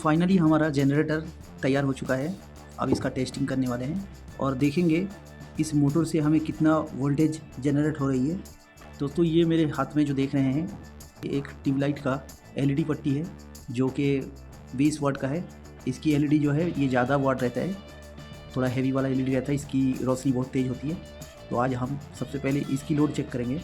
Finally हमारा generator तैयार हो चुका है। अब इसका टेस्टिंग करने वाले हैं और देखेंगे इस मोटर से हमें कितना वोल्टेज जनरेट हो रही है। दोस्तों ये मेरे हाथ में जो देख रहे हैं ये एक ट्यूबलाइट का एलईडी पट्टी है जो कि 20 वाट का है। इसकी एलईडी जो है ये ज़्यादा वाट रहता है, थोड़ा हैवी वाला एलईडी रहता है, इसकी रोशनी बहुत तेज़ होती है। तो आज हम सबसे पहले इसकी लोड चेक करेंगे।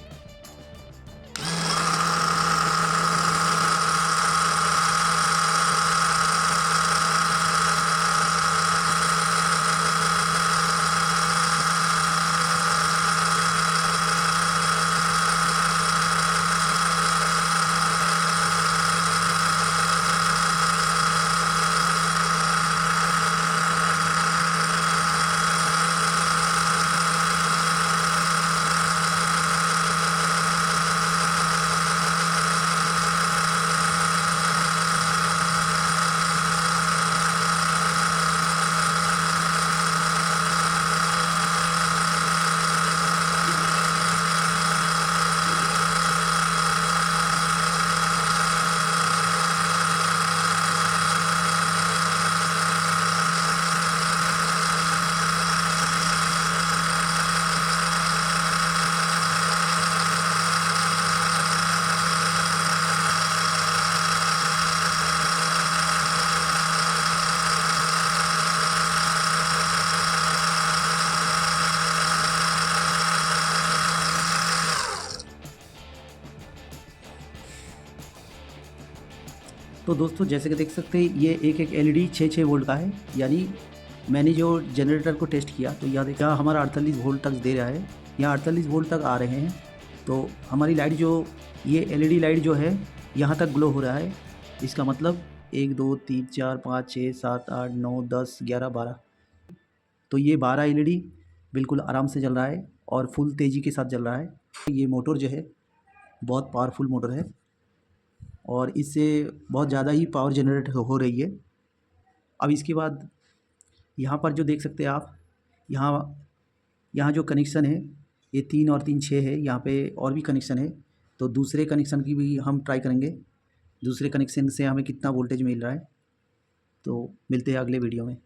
तो दोस्तों जैसे कि देख सकते हैं ये एक एलईडी 6 वोल्ट का है। यानी मैंने जो जनरेटर को टेस्ट किया तो यहाँ हमारा 48 वोल्ट तक दे रहा है, यहाँ 48 वोल्ट तक आ रहे हैं। तो हमारी लाइट जो ये एलईडी लाइट जो है यहाँ तक ग्लो हो रहा है। इसका मतलब 1 2 3 4 5 6 7 8 9 10 11 12, तो ये 12 एलईडी बिल्कुल आराम से जल रहा है और फुल तेज़ी के साथ जल रहा है। ये मोटर जो है बहुत पावरफुल मोटर है और इससे बहुत ज़्यादा ही पावर जनरेट हो रही है। अब इसके बाद यहाँ पर जो देख सकते हैं आप, यहाँ जो कनेक्शन है ये 3 और 3 6 है। यहाँ पे और भी कनेक्शन है, तो दूसरे कनेक्शन की भी हम ट्राई करेंगे, दूसरे कनेक्शन से हमें कितना वोल्टेज मिल रहा है। तो मिलते हैं अगले वीडियो में।